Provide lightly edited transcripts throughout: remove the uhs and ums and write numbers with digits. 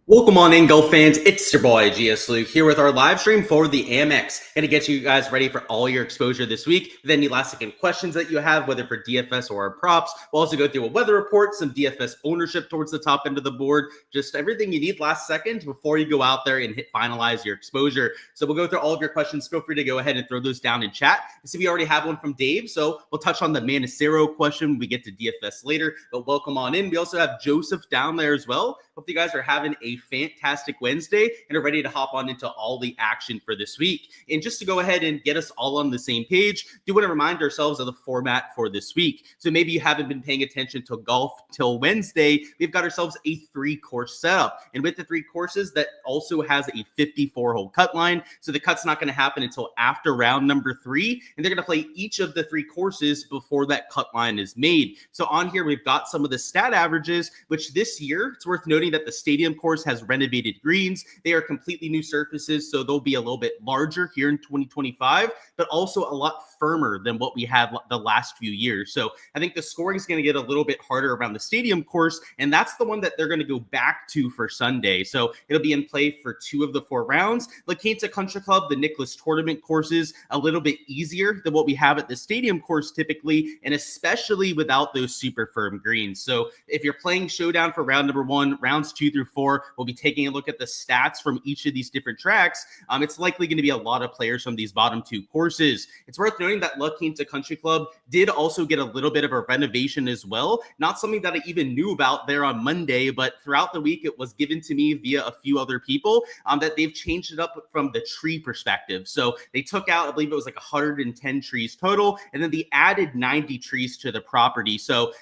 Welcome on in, golf fans. It's your boy Gsluke here with our live stream for the AMEX. Going to get you guys ready for all your exposure this week. With any last second questions that you have, whether for DFS or our props, we'll also go through a weather report, some DFS ownership towards the top end of the board, just everything you need last second before you go out there and finalize your exposure. So we'll go through all of your questions. Feel free to go ahead and throw those down in chat. I see we already have one from Dave, so we'll touch on the Manero question when we get to DFS later. But welcome on in. We also have Joseph down there as well. Hope you guys are having a fantastic Wednesday and are ready to hop on into all the action for this week. And just to go ahead and get us all on the same page, do want to remind ourselves of the format for this week. So maybe you haven't been paying attention to golf till Wednesday. We've got ourselves a 3-course setup. And with the 3 courses, that also has a 54-hole cut line. So the cut's not going to happen until after round number 3. And they're going to play each of the 3 courses before that cut line is made. So on here, we've got some of the stat averages, which this year, it's worth noting that the stadium course has renovated greens. They are completely new surfaces, so they'll be a little bit larger here in 2025, but also a lot firmer than what we had the last few years. So I think the scoring is going to get a little bit harder around the stadium course, and that's the one that they're going to go back to for Sunday. So it'll be in play for 2 of the 4 rounds. La Quinta Country Club, the Nicklaus tournament courses, a little bit easier than what we have at the stadium course typically, and especially without those super firm greens. So if you're playing Showdown for round number 1, rounds 2 through 4, we'll be taking a look at the stats from each of these different tracks. It's likely going to be a lot of players from these bottom 2 courses. It's worth noting that La Quinta Country Club did also get a little bit of a renovation as well. Not something that I even knew about there on Monday, but throughout the week, it was given to me via a few other people that they've changed it up from the tree perspective. So they took out, I believe it was like 110 trees total, and then they added 90 trees to the property. So,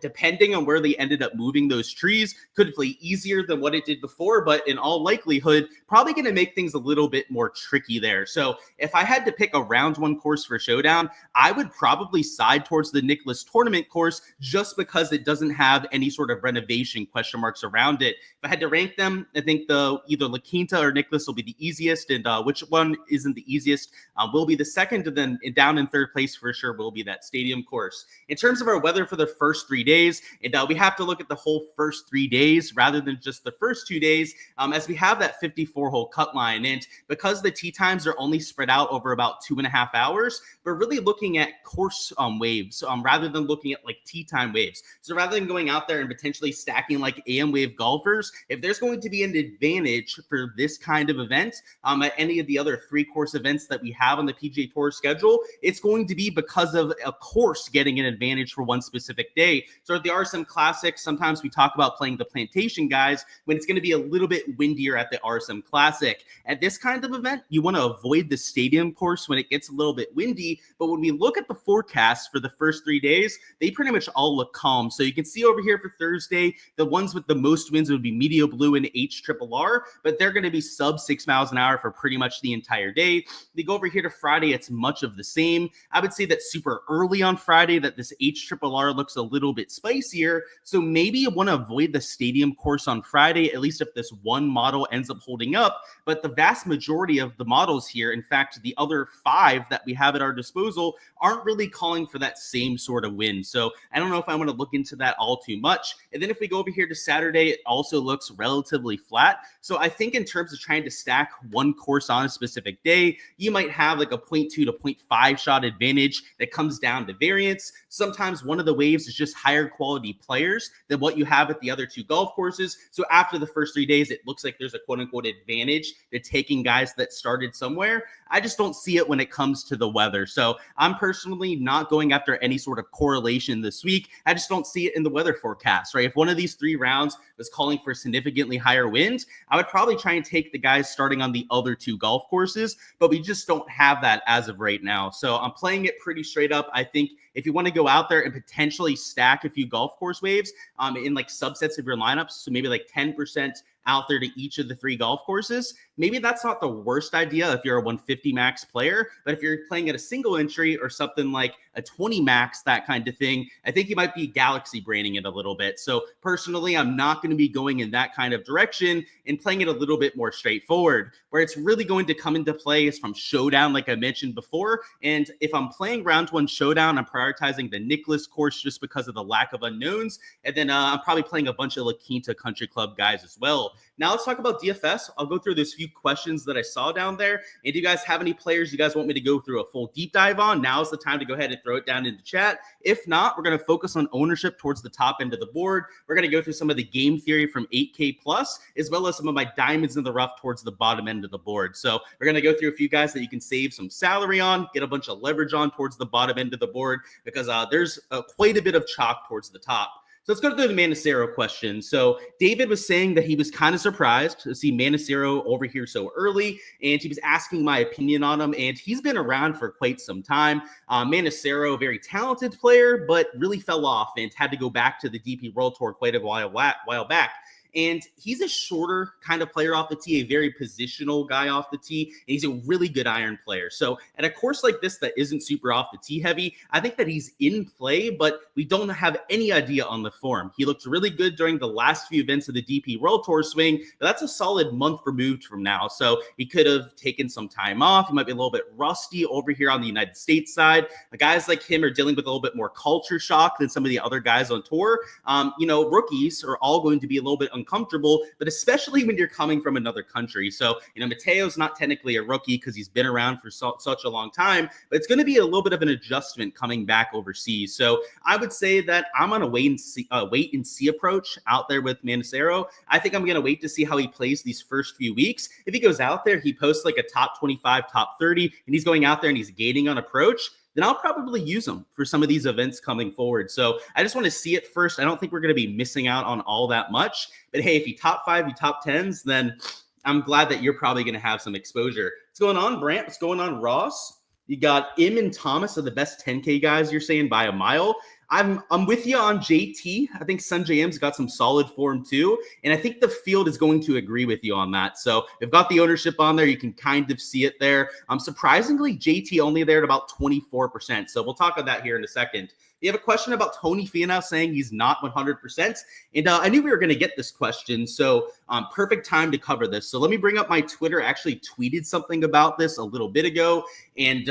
depending on where they ended up moving those trees, could play easier than what it did before, but in all likelihood, probably going to make things a little bit more tricky there. So if I had to pick a round 1 course for Showdown, I would probably side towards the Nicklaus tournament course just because it doesn't have any sort of renovation question marks around it. If I had to rank them, I think either La Quinta or Nicklaus will be the easiest, and which one isn't the easiest will be the second, and then down in 3rd place for sure will be that stadium course. In terms of our weather for the first 3 days, and we have to look at the whole first 3 days rather than just the first 2 days, as we have that 54-hole cut line. And because the tee times are only spread out over about 2.5 hours, we're really looking at course waves rather than looking at like tee time waves. So rather than going out there and potentially stacking like AM wave golfers, if there's going to be an advantage for this kind of event at any of the other 3-course events that we have on the PGA Tour schedule, it's going to be because of a course getting an advantage for one specific day. So at the RSM Classic, sometimes we talk about playing the Plantation guys when it's going to be a little bit windier at the RSM Classic. At this kind of event, you want to avoid the stadium course when it gets a little bit windy, but when we look at the forecast for the first 3 days, they pretty much all look calm. So you can see over here for Thursday, the ones with the most winds would be Medio Blue and HRRR, but they're going to be sub 6 miles an hour for pretty much the entire day. They go over here to Friday, it's much of the same. I would say that super early on Friday that this HRRR looks a little bit spicier, so maybe you want to avoid the stadium course on Friday, at least if this one model ends up holding up. But the vast majority of the models here, in fact, the other 5 that we have at our disposal, aren't really calling for that same sort of wind. So I don't know if I want to look into that all too much. And then if we go over here to Saturday, it also looks relatively flat. So I think in terms of trying to stack one course on a specific day, you might have like a 0.2 to 0.5 shot advantage that comes down to variance. Sometimes one of the waves is just higher quality players than what you have at the other 2 golf courses. So after the first 3 days, it looks like there's a quote unquote advantage to taking guys that started somewhere. I just don't see it when it comes to the weather. So I'm personally not going after any sort of correlation this week. I just don't see it in the weather forecast, right? If one of these 3 rounds was calling for significantly higher wind, I would probably try and take the guys starting on the other 2 golf courses, but we just don't have that as of right now. So I'm playing it pretty straight up. I think if you want to go out there and potentially stack a few golf course waves in like subsets of your lineups, so maybe like 10% out there to each of the 3 golf courses, maybe that's not the worst idea if you're a 150 max player. But if you're playing at a single entry or something like a 20 max, that kind of thing, I think you might be galaxy braining it a little bit. So personally, I'm not going to be going in that kind of direction and playing it a little bit more straightforward. Where it's really going to come into play is from Showdown, like I mentioned before. And if I'm playing round 1 Showdown, I'm prioritizing the Nicklaus course just because of the lack of unknowns. And then I'm probably playing a bunch of La Quinta Country Club guys as well. Now let's talk about DFS. I'll go through those few questions that I saw down there. And do you guys have any players you guys want me to go through a full deep dive on? Now's the time to go ahead and throw it down into chat. If not, we're going to focus on ownership towards the top end of the board. We're going to go through some of the game theory from 8K plus, as well as some of my diamonds in the rough towards the bottom end of the board. So we're going to go through a few guys that you can save some salary on, get a bunch of leverage on towards the bottom end of the board, because there's quite a bit of chalk towards the top. So let's go through the Manero question. So David was saying that he was kind of surprised to see Manero over here so early, and he was asking my opinion on him, and he's been around for quite some time. Manero, very talented player, but really fell off and had to go back to the DP World Tour quite a while back. And he's a shorter kind of player off the tee, a very positional guy off the tee, and he's a really good iron player. So at a course like this that isn't super off the tee heavy, I think that he's in play, but we don't have any idea on the form. He looked really good during the last few events of the DP World Tour swing, but that's a solid month removed from now. So he could have taken some time off. He might be a little bit rusty over here on the United States side. The guys like him are dealing with a little bit more culture shock than some of the other guys on tour. Rookies are all going to be a little bit uncomfortable, but especially when you're coming from another country. So, Mateo's not technically a rookie because he's been around for such a long time, but it's going to be a little bit of an adjustment coming back overseas. So I would say that I'm on a wait and see approach out there with Manero. I think I'm going to wait to see how he plays these first few weeks. If he goes out there, he posts like a top 25, top 30, and he's going out there and he's gaining on approach, then I'll probably use them for some of these events coming forward. So I just want to see it first. I don't think we're going to be missing out on all that much. But hey, if you top 5, you top 10s, then I'm glad that you're probably going to have some exposure. What's going on, Brant? What's going on, Ross? You got Im and Thomas are the best 10K guys, you're saying, by a mile. I'm with you on JT. I think Sun JM's got some solid form too. And I think the field is going to agree with you on that. So they've got the ownership on there. You can kind of see it there. Surprisingly, JT only there at about 24%. So we'll talk about that here in a second. You have a question about Tony Finau saying he's not 100%. And I knew we were going to get this question. So perfect time to cover this. So let me bring up my Twitter. I actually tweeted something about this a little bit ago. And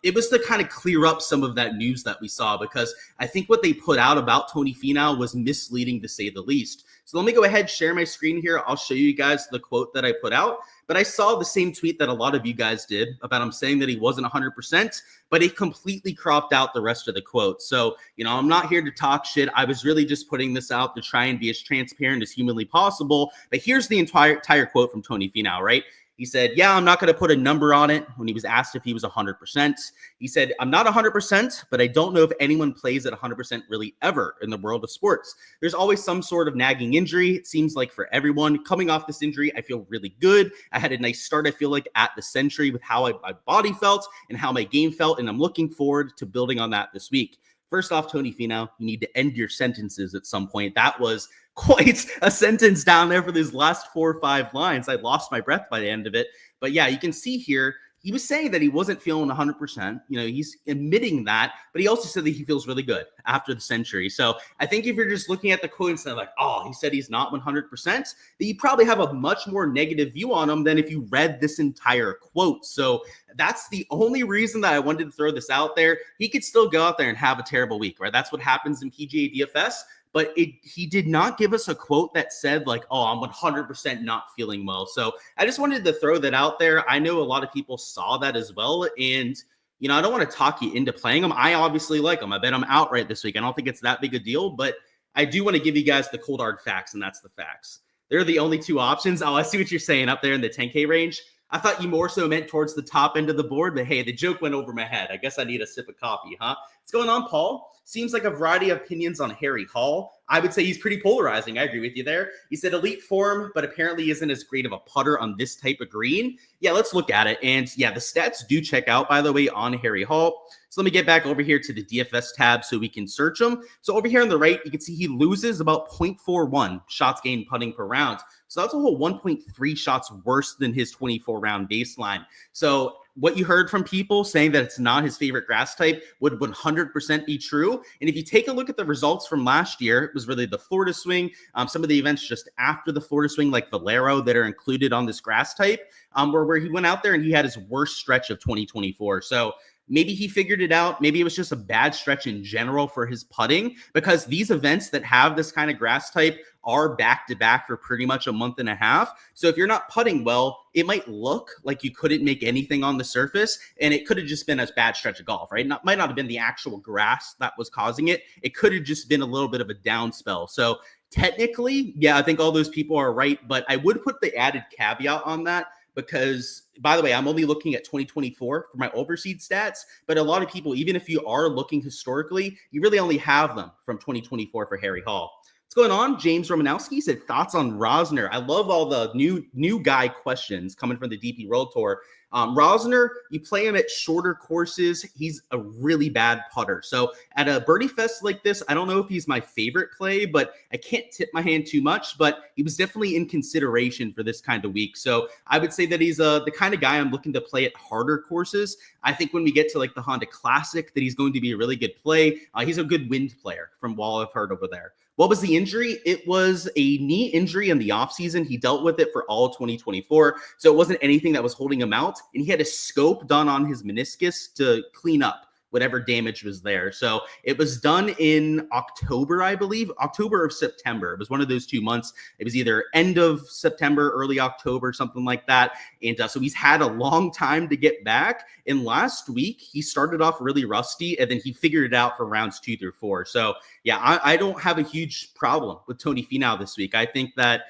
it was to kind of clear up some of that news that we saw, because I think what they put out about Tony Finau was misleading, to say the least. So let me go ahead, share my screen here. I'll show you guys the quote that I put out. But I saw the same tweet that a lot of you guys did about him saying that he wasn't 100%, but he completely cropped out the rest of the quote. So, I'm not here to talk shit. I was really just putting this out to try and be as transparent as humanly possible. But here's the entire quote from Tony Finau, right? He said, yeah, I'm not going to put a number on it. When he was asked if he was 100%, he said, I'm not 100%, but I don't know if anyone plays at 100% really ever in the world of sports. There's always some sort of nagging injury. It seems like for everyone coming off this injury, I feel really good. I had a nice start, I feel like, at the Century with how my body felt and how my game felt. And I'm looking forward to building on that this week. First off, Tony Finau, you need to end your sentences at some point. That was quite a sentence down there for these last 4 or 5 lines. I lost my breath by the end of it. But yeah, you can see here, he was saying that he wasn't feeling 100%. He's admitting that, but he also said that he feels really good after the Century. So I think if you're just looking at the quote and saying like, oh, he said he's not 100%, that you probably have a much more negative view on him than if you read this entire quote. So that's the only reason that I wanted to throw this out there. He could still go out there and have a terrible week, right? That's what happens in PGA DFS. But he did not give us a quote that said like, oh, I'm 100% not feeling well. So I just wanted to throw that out there. I know a lot of people saw that as well. And, I don't want to talk you into playing them. I obviously like them. I bet I'm outright this week. I don't think it's that big a deal, but I do want to give you guys the cold hard facts, and that's the facts. They're the only 2 options. Oh, I see what you're saying up there in the 10K range. I thought you more so meant towards the top end of the board, but hey, the joke went over my head. I guess I need a sip of coffee, huh? What's going on, Paul? Seems like a variety of opinions on Harry Hall. I would say he's pretty polarizing. I agree with you there. He said elite form, but apparently isn't as great of a putter on this type of green. Yeah, let's look at it. And yeah, the stats do check out, by the way, on Harry Hall. So let me get back over here to the DFS tab so we can search him. So over here on the right, you can see he loses about 0.41 shots gained putting per round. So that's a whole 1.3 shots worse than his 24-round baseline. So what you heard from people saying that it's not his favorite grass type would 100% be true. And if you take a look at the results from last year, it was really the Florida swing, some of the events just after the Florida swing, like Valero, that are included on this grass type, where he went out there and he had his worst stretch of 2024. So maybe he figured it out. Maybe it was just a bad stretch in general for his putting, because these events that have this kind of grass type are back to back for pretty much a month and a half. So if you're not putting well, it might look like you couldn't make anything on the surface, and it could have just been a bad stretch of golf, right? Might not have been the actual grass that was causing it. It could have just been a little bit of a down spell. So technically, yeah, I think all those people are right, but I would put the added caveat on that, because, by the way, I'm only looking at 2024 for my overseed stats, but a lot of people, even if you are looking historically, you really only have them from 2024 for Harry Hall. What's going on? James Romanowski said, thoughts on Rosner. I love all the new guy questions coming from the DP World Tour. Rosner, you play him at shorter courses. He's a really bad putter. So at a birdie fest like this, I don't know if he's my favorite play, but I can't tip my hand too much. But he was definitely in consideration for this kind of week. So I would say that he's the kind of guy I'm looking to play at harder courses. I think when we get to like the Honda Classic, that he's going to be a really good play. He's a good wind player from what I've heard over there. What was the injury? It was a knee injury in the offseason. He dealt with it for all 2024. So it wasn't anything that was holding him out. And he had a scope done on his meniscus to clean up whatever damage was there. So it was done in October, I believe, October or September. It was one of those 2 months. It was either end of September, early October, something like that. And so he's had a long time to get back. And last week, he started off really rusty, and then he figured it out for rounds 2 through 4. So yeah, I don't have a huge problem with Tony Finau this week. I think that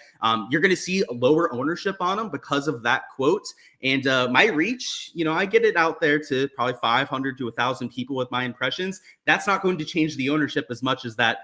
you're going to see a lower ownership on him because of that quote. And my reach, I get it out there to probably 500 to 1,000 people with my impressions. That's not going to change the ownership as much as that,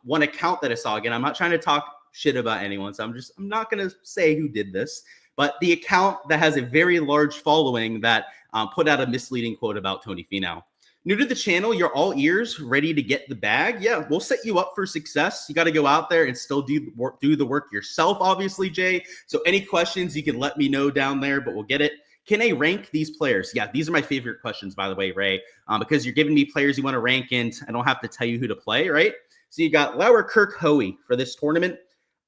one account that I saw. Again, I'm not trying to talk shit about anyone, so I'm not going to say who did this. But the account that has a very large following that put out a misleading quote about Tony Finau. New to the channel, you're all ears, ready to get the bag. Yeah, we'll set you up for success. You got to go out there and still do the work yourself, obviously, Jay. So any questions, you can let me know down there, but we'll get it. Can I rank these players? Yeah, these are my favorite questions, by the way, Ray, because you're giving me players you want to rank, and I don't have to tell you who to play, right? So you got Lauer, Kirk, Hoey for this tournament.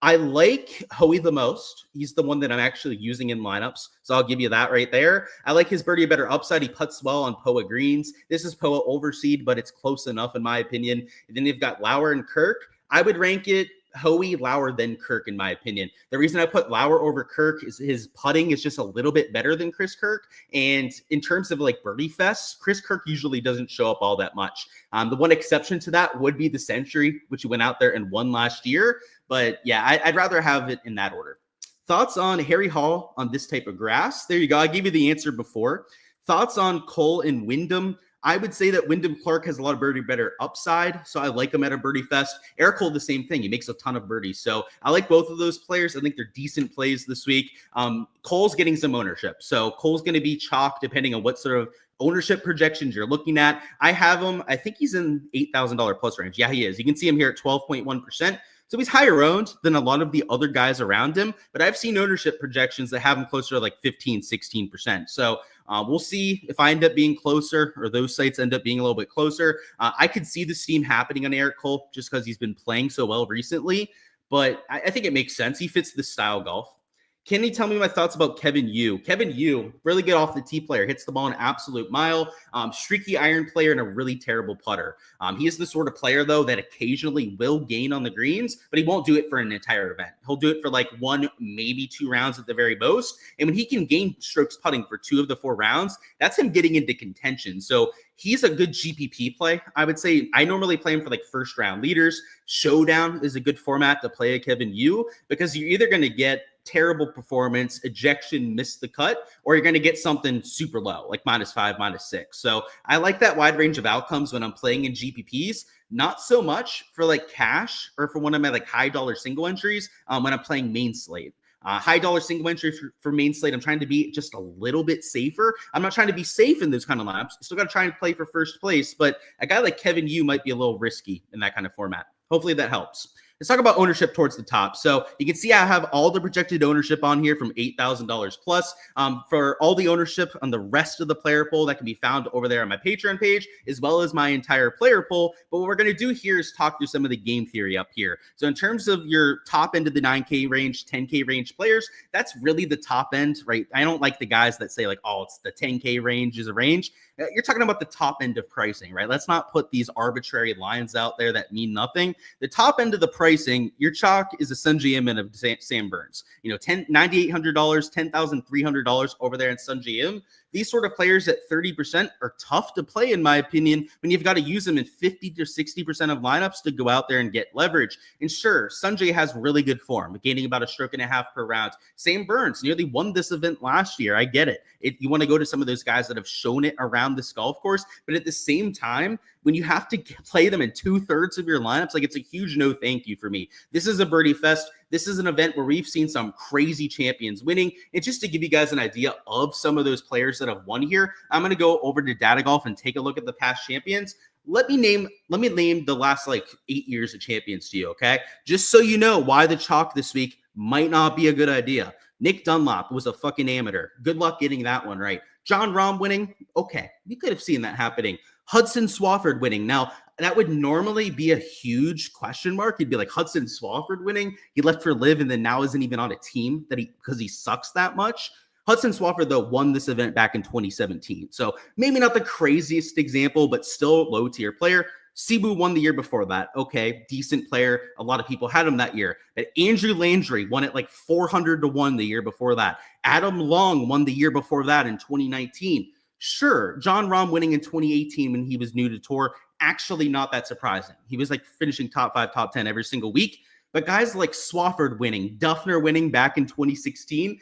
I like Hoey the most. He's the one that I'm actually using in lineups, so I'll give you that right there. I like his birdie better upside. He putts well on POA greens. This is POA overseed, but it's close enough in my opinion. And then you've got Lauer and Kirk. I would rank it Hoey, Lauer, then Kirk, in my opinion. The reason I put Lauer over Kirk is his putting is just a little bit better than Chris Kirk. And in terms of like birdie fests, Chris Kirk usually doesn't show up all that much. The one exception to that would be the Century, which he went out there and won last year. But yeah, I'd rather have it in that order. Thoughts on Harry Hall on this type of grass? There you go. I gave you the answer before. Thoughts on Cole and Wyndham? I would say that Wyndham Clark has a lot of birdie better upside, so I like him at a birdie fest. Eric Cole, the same thing. He makes a ton of birdies. So I like both of those players. I think they're decent plays this week. Cole's getting some ownership. So Cole's going to be chalk depending on what sort of ownership projections you're looking at. I have him. I think he's in $8,000 plus range. Yeah, he is. You can see him here at 12.1%. So he's higher owned than a lot of the other guys around him, but I've seen ownership projections that have him closer to like 15, 16%. So we'll see if I end up being closer or those sites end up being a little bit closer. I could see the steam happening on Eric Cole just because he's been playing so well recently, but I think it makes sense. He fits the style golf. Can you tell me my thoughts about Kevin Yu? Kevin Yu, really good off the tee player, hits the ball an absolute mile, streaky iron player, and a really terrible putter. He is the sort of player, though, that occasionally will gain on the greens, but he won't do it for an entire event. He'll do it for like 1, maybe 2 rounds at the very most. And when he can gain strokes putting for 2 of the 4 rounds, that's him getting into contention. So he's a good GPP play. I would say I normally play him for like first round leaders. Showdown is a good format to play a Kevin Yu because you're either going to get terrible performance, ejection, miss the cut, or you're going to get something super low, like -5, -6. So I like that wide range of outcomes when I'm playing in GPPs, not so much for like cash or for one of my like high dollar single entries when I'm playing main slate. High dollar single entry for main slate. I'm trying to be just a little bit safer. I'm not trying to be safe in those kind of lineups. Still got to try and play for first place, but a guy like Kevin Yu might be a little risky in that kind of format. Hopefully that helps. let's talk about ownership towards the top. So you can see I have all the projected ownership on here from $8,000 plus. For all the ownership on the rest of the player pool that can be found over there on my Patreon page, as well as my entire player pool. But what we're going to do here is talk through some of the game theory up here. So in terms of your top end of the 9K range, 10K range players, that's really the top end, right? I don't like the guys that say like, oh, it's the 10K range is a range. You're talking about the top end of pricing, right? Let's not put these arbitrary lines out there that mean nothing. The top end of the pricing, your chalk is a Sungjae Im and a Sam Burns. $9,800, $10,300 over there in Sungjae Im. These sort of players at 30% are tough to play, in my opinion, when you've got to use them in 50 to 60% of lineups to go out there and get leverage. And sure, Sungjae has really good form, gaining about a stroke and a half per round. Sam Burns nearly won this event last year. I get it. You want to go to some of those guys that have shown it around this golf course, but at the same time, when you have to play them in 2/3 of your lineups, like it's a huge no thank you for me. This is a birdie fest. This is an event where we've seen some crazy champions winning. And just to give you guys an idea of some of those players that have won here, I'm going to go over to Data Golf and take a look at the past champions. Let me name the last 8 years of champions to you, okay? Just so you know why the chalk this week might not be a good idea. Nick Dunlop was a fucking amateur. Good luck getting that one right. John Rahm winning, okay, you could have seen that happening. Hudson Swafford winning. Now, that would normally be a huge question mark. You'd be like, Hudson Swafford winning? He left for Live and then now isn't even on a team because he sucks that much. Hudson Swafford, though, won this event back in 2017. So maybe not the craziest example, but still low-tier player. Sibu won the year before that. Okay, decent player. A lot of people had him that year. But Andrew Landry won it 400-1 the year before that. Adam Long won the year before that in 2019. Sure, John Rahm winning in 2018 when he was new to tour, actually not that surprising. He was finishing top 5, top 10 every single week. But guys like Swafford winning, Duffner winning back in 2016,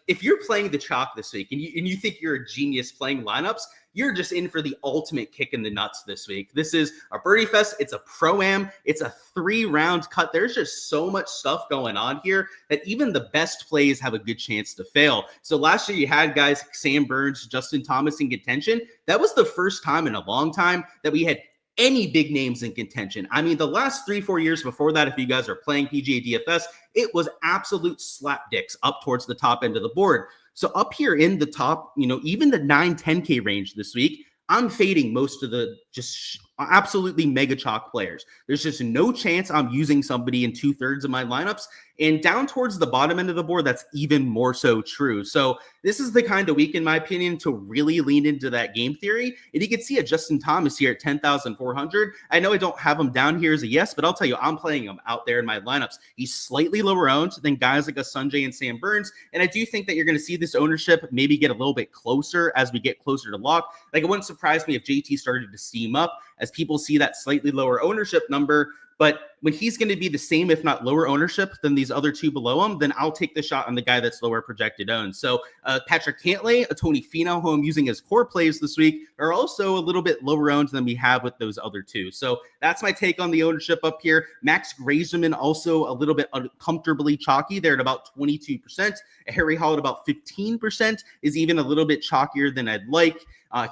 if you're playing the chalk this week and you think you're a genius playing lineups, you're just in for the ultimate kick in the nuts this week. This is a birdie fest. It's a pro-am. It's a 3-round cut. There's just so much stuff going on here that even the best plays have a good chance to fail. So last year you had guys like Sam Burns, Justin Thomas in contention. That was the first time in a long time that we had any big names in contention. I mean, the last 3-4 years before that, if you guys are playing PGA DFS, it was absolute slapdicks up towards the top end of the board. So up here in the top, even the 9-10K range this week, I'm fading most of the just absolutely mega chalk players. There's just no chance I'm using somebody in 2/3 of my lineups. And down towards the bottom end of the board, that's even more so true. So this is the kind of week, in my opinion, to really lean into that game theory. And you can see a Justin Thomas here at 10,400. I know I don't have him down here as a yes, but I'll tell you, I'm playing him out there in my lineups. He's slightly lower owned than guys like a Sungjae and Sam Burns. And I do think that you're going to see this ownership maybe get a little bit closer as we get closer to lock. It wouldn't surprise me if JT started to steam up as people see that slightly lower ownership number. But when he's going to be the same, if not lower ownership than these other two below him, then I'll take the shot on the guy that's lower projected owned. So Patrick Cantlay, a Tony Finau, who I'm using as core plays this week, are also a little bit lower owned than we have with those other two. So that's my take on the ownership up here. Max Graserman also a little bit uncomfortably chalky. They're at about 22%. Harry Hall at about 15% is even a little bit chalkier than I'd like.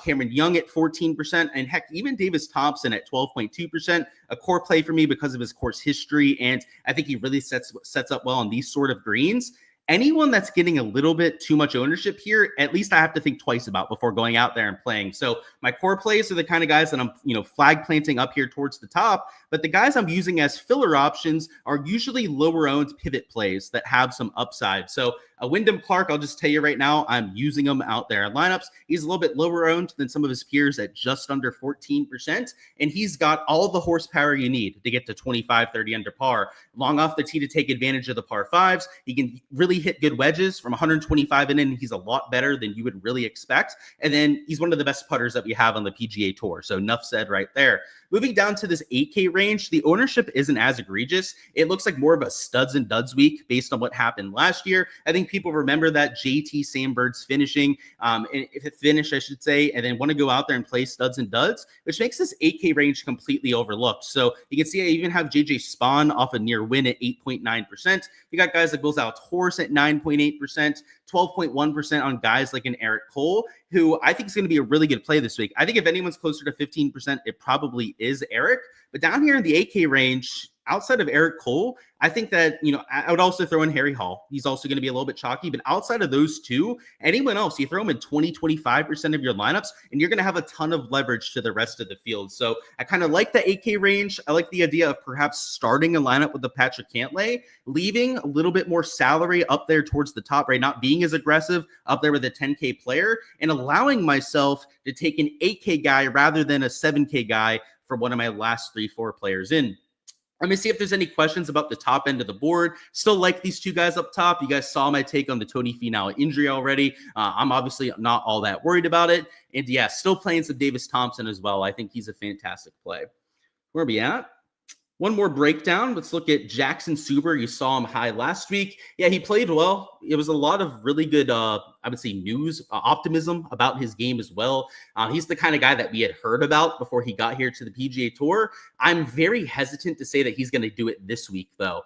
Cameron Young at 14%, and heck, even Davis Thompson at 12.2%, a core play for me because of his course history, and I think he really sets up well on these sort of greens. Anyone that's getting a little bit too much ownership here, at least I have to think twice about before going out there and playing. So my core plays are the kind of guys that I'm, flag planting up here towards the top, but the guys I'm using as filler options are usually lower owned pivot plays that have some upside. So Wyndham Clark, I'll just tell you right now, I'm using him out there in lineups. He's a little bit lower owned than some of his peers at just under 14%, and he's got all the horsepower you need to get to 25, 30 under par. Long off the tee to take advantage of the par fives. He can really hit good wedges from 125 in. He's a lot better than you would really expect. And then he's one of the best putters that we have on the PGA Tour. So enough said right there. Moving down to this 8K range, the ownership isn't as egregious. It looks like more of a studs and duds week based on what happened last year. I think people remember that JT Sam Burns finishing, if it finished, I should say, and then want to go out there and play studs and duds, which makes this 8K range completely overlooked. So you can see I even have JJ Spawn off a near win at 8.9%. You got guys like Will Zalatoris at 9.8%, 12.1% on guys like an Eric Cole, who I think is going to be a really good play this week. I think if anyone's closer to 15%, it probably is Eric. But down here in the 8K range, outside of Eric Cole, I think that, I would also throw in Harry Hall. He's also going to be a little bit chalky, but outside of those two, anyone else, you throw them in 25% of your lineups, and you're going to have a ton of leverage to the rest of the field. So I kind of like the 8K range. I like the idea of perhaps starting a lineup with the Patrick Cantlay, leaving a little bit more salary up there towards the top, right? Not being as aggressive up there with a 10K player, and allowing myself to take an 8K guy rather than a 7K guy for one of my last 3-4 players in. Let me see if there's any questions about the top end of the board. Still like these two guys up top. You guys saw my take on the Tony Finau injury already. I'm obviously not all that worried about it. And yeah, still playing some Davis Thompson as well. I think he's a fantastic play. Where are we at? One more breakdown. Let's look at Jackson Suber. You saw him high last week. Yeah, he played well. It was a lot of really good, I would say, news, optimism about his game as well. He's the kind of guy that we had heard about before he got here to the PGA Tour. I'm very hesitant to say that he's going to do it this week, though.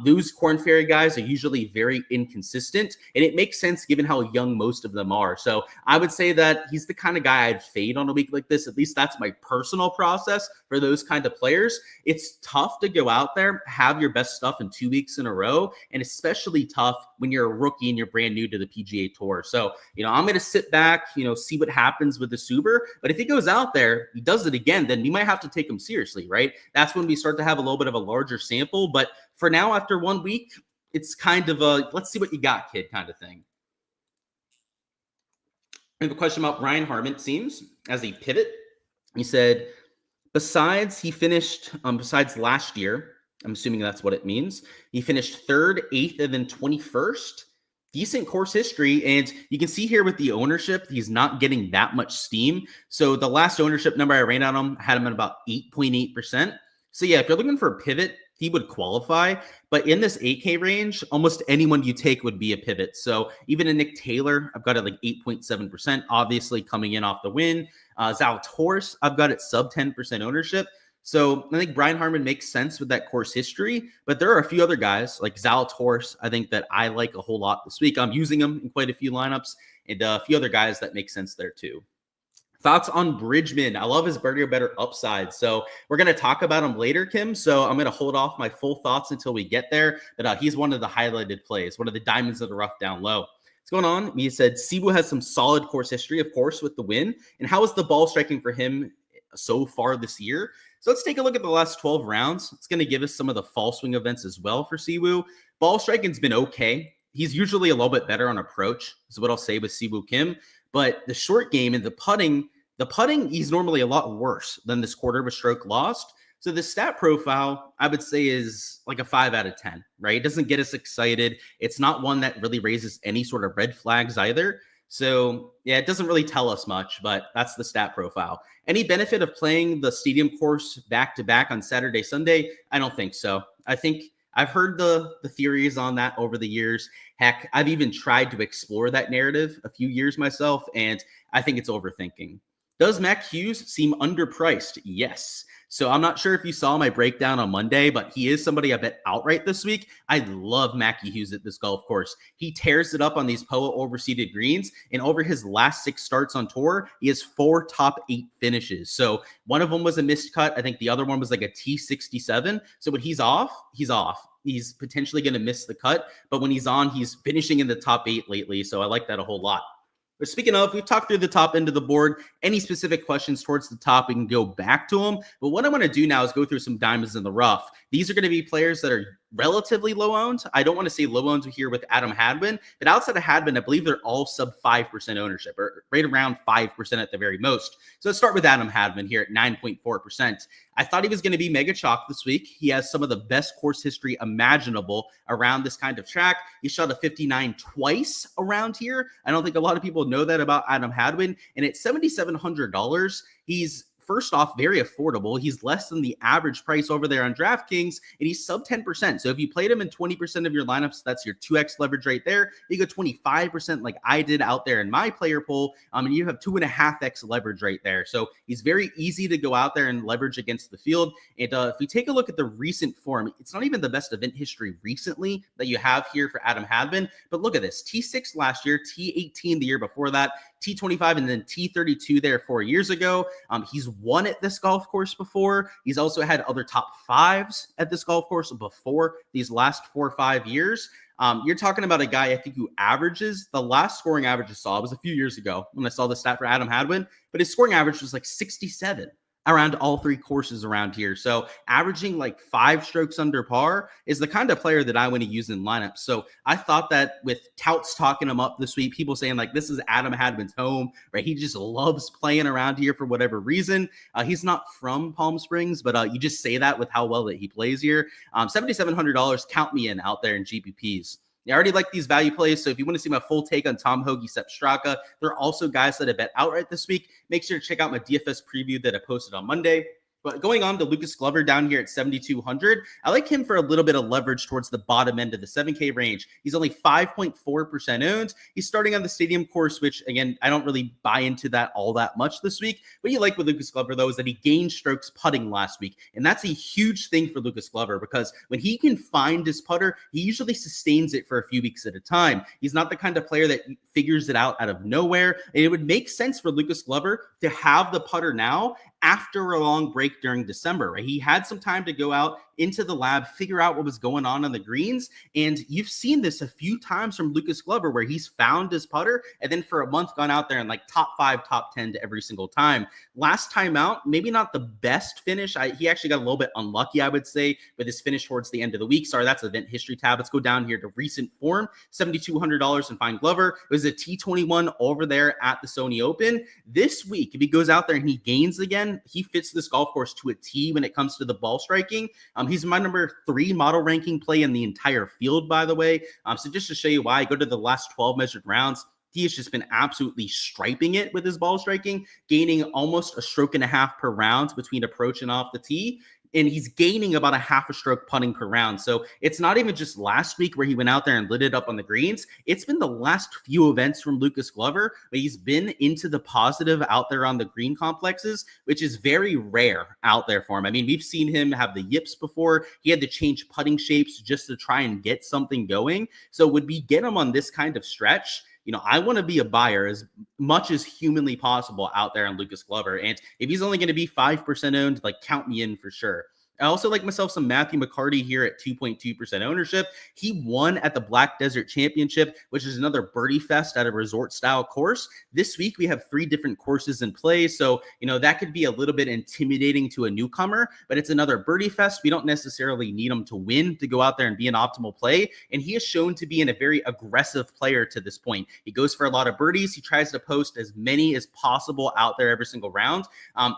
Those Korn Ferry guys are usually very inconsistent, and it makes sense given how young most of them are. So I would say that he's the kind of guy I'd fade on a week like this. At least that's my personal process for those kind of players. It's tough to go out there, have your best stuff in 2 weeks in a row, and especially tough when you're a rookie and you're brand new to the PGA Tour. So, I'm going to sit back, see what happens with the Suber. But if he goes out there, he does it again, then we might have to take him seriously, right? That's when we start to have a little bit of a larger sample. But for now, after 1 week, it's kind of a let's see what you got, kid, kind of thing. I have a question about Brian Harman, it seems, as a pivot. He said, besides last year, I'm assuming that's what it means, he finished 3rd, 8th, and then 21st. Decent course history, and you can see here with the ownership, he's not getting that much steam. So the last ownership number I ran on him had him at about 8.8%. So yeah, if you're looking for a pivot, he would qualify. But in this 8K range, almost anyone you take would be a pivot. So even a Nick Taylor, I've got it like 8.7%, obviously coming in off the win. Zalatoris, I've got it sub 10% ownership. So I think Brian Harman makes sense with that course history, but there are a few other guys like Zalatoris, I think that I like a whole lot this week. I'm using them in quite a few lineups, and a few other guys that make sense there too. Thoughts on Bridgman? I love his bigger, better upside. So we're going to talk about him later, Kim. So I'm going to hold off my full thoughts until we get there. But he's one of the highlighted plays, one of the diamonds of the rough down low. What's going on? He said Siwoo has some solid course history, of course, with the win. And how is the ball striking for him so far this year? So let's take a look at the last 12 rounds. It's going to give us some of the fall swing events as well for Siwoo. Ball striking's been okay. He's usually a little bit better on approach, is what I'll say with Siwoo Kim. But the short game and the putting, he's normally a lot worse than this quarter of a stroke lost. So the stat profile, I would say, is like a 5 out of 10, right? It doesn't get us excited. It's not one that really raises any sort of red flags either. So yeah, it doesn't really tell us much, but that's the stat profile. Any benefit of playing the stadium course back-to-back on Saturday, Sunday? I don't think so. I think I've heard the theories on that over the years. Heck, I've even tried to explore that narrative a few years myself, and I think it's overthinking. Does Mac Hughes seem underpriced? Yes. So I'm not sure if you saw my breakdown on Monday, but he is somebody I bet outright this week. I love Mackie Hughes at this golf course. He tears it up on these POA overseeded greens, and over his last 6 starts on tour, he has 4 top 8 finishes. So one of them was a missed cut. I think the other one was like a T67. So when he's off, he's off. He's potentially going to miss the cut, but when he's on, he's finishing in the top 8 lately. So I like that a whole lot. But speaking of, we've talked through the top end of the board. Any specific questions towards the top, we can go back to them. But what I want to do now is go through some diamonds in the rough. These are going to be players that are relatively low owned. I don't want to say low owned here with Adam Hadwin, but outside of Hadwin, I believe they're all sub 5% ownership, or right around 5% at the very most. So let's start with Adam Hadwin here at 9.4%. I thought he was going to be mega chalk this week. He has some of the best course history imaginable around this kind of track. He shot a 59 twice around here. I don't think a lot of people know that about Adam Hadwin. And at $7,700, he's first off, very affordable. He's less than the average price over there on DraftKings, and he's sub 10%. So if you played him in 20% of your lineups, that's your 2x leverage right there. You go 25% like I did out there in my player pool, and you have 2.5x leverage right there. So he's very easy to go out there and leverage against the field. And if we take a look at the recent form, it's not even the best event history recently that you have here for Adam Hadwin, but look at this. T6 last year, T18 the year before that, T25, and then T32 there 4 years ago. He's won at this golf course before. He's also had other top fives at this golf course before these last 4 or 5 years. You're talking about a guy, I think, who averages, the last scoring average I saw was a few years ago when I saw the stat for Adam Hadwin, but his scoring average was like 67 around all 3 courses around here. So averaging like 5 strokes under par is the kind of player that I want to use in lineups. So I thought that with touts talking him up this week, people saying like, this is Adam Hadwin's home, right? He just loves playing around here for whatever reason. He's not from Palm Springs, but you just say that with how well that he plays here. $7,700, count me in out there in GPPs. I already like these value plays, so if you want to see my full take on Tom Hoge, Sepp Straka, there are also guys that I bet outright this week. Make sure to check out my DFS preview that I posted on Monday. But going on to Lucas Glover down here at 7,200, I like him for a little bit of leverage towards the bottom end of the 7K range. He's only 5.4% owned. He's starting on the Stadium course, which, again, I don't really buy into that all that much this week. What you like with Lucas Glover, though, is that he gained strokes putting last week. And that's a huge thing for Lucas Glover because when he can find his putter, he usually sustains it for a few weeks at a time. He's not the kind of player that figures it out of nowhere. And it would make sense for Lucas Glover to have the putter now after a long break during December, right? He had some time to go out into the lab, figure out what was going on the greens. And you've seen this a few times from Lucas Glover where he's found his putter and then for a month gone out there and like top 5, top 10 to every single time. Last time out, maybe not the best finish. He actually got a little bit unlucky, I would say, with his finish towards the end of the week. Sorry, that's event history tab. Let's go down here to recent form, $7,200 and find Glover. It was a T21 over there at the Sony Open. This week, if he goes out there and he gains again, he fits this golf course to a T when it comes to the ball striking. He's my number 3 model ranking play in the entire field, by the way. So just to show you why, go to the last 12 measured rounds. He has just been absolutely striping it with his ball striking, gaining almost a stroke and a half per round between approach and off the tee. And he's gaining about a half a stroke putting per round. So it's not even just last week where he went out there and lit it up on the greens. It's been the last few events from Lucas Glover, but he's been into the positive out there on the green complexes, which is very rare out there for him. I mean, we've seen him have the yips before. He had to change putting shapes just to try and get something going. So would we get him on this kind of stretch? You know, I want to be a buyer as much as humanly possible out there on Lucas Glover. And if he's only going to be 5% owned, like count me in for sure. I also like myself some Matthew McCarty here at 2.2% ownership. He won at the Black Desert Championship, which is another birdie fest at a resort style course. This week, we have 3 different courses in play. So, you know, that could be a little bit intimidating to a newcomer, but it's another birdie fest. We don't necessarily need him to win to go out there and be an optimal play. And he is shown to be a very aggressive player to this point. He goes for a lot of birdies. He tries to post as many as possible out there every single round.